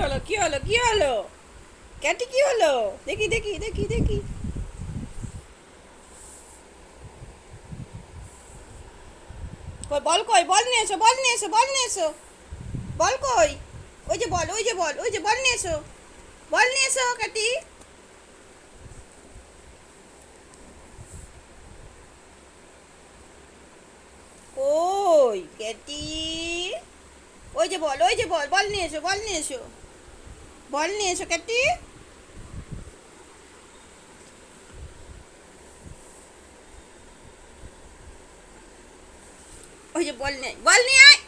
হলো কি হলো কি হলো? ক্যাটি কি হলো? দেখি দেখি দেখি দেখি। কই বল, কই বল নিয়ে এসো, বল নিয়ে এসো, বল নিয়ে এসো। বল কই? ওই যে বল, ওই যে বল, ওই যে বল নিয়ে এসো। বল নিয়ে এসো ক্যাটি। কই ক্যাটি? ওই যে বল, ওই যে বল, বল নিয়ে এসো, বল নিয়ে এসো। বল নিয়ে এসো ক্যাটি। ওই যে বল নিয়ে, বল নিয়ে আয়।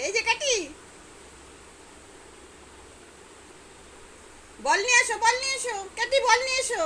এই যে কাটি। বল নিয়ে এসো, বল নিয়ে এসো কাটি, বল নিয়ে এসো।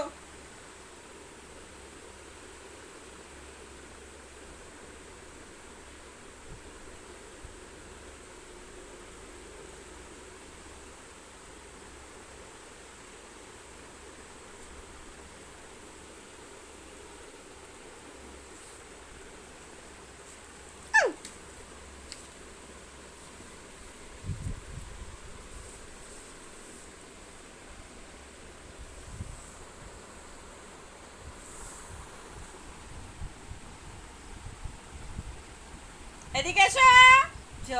এদিকে এসো। চ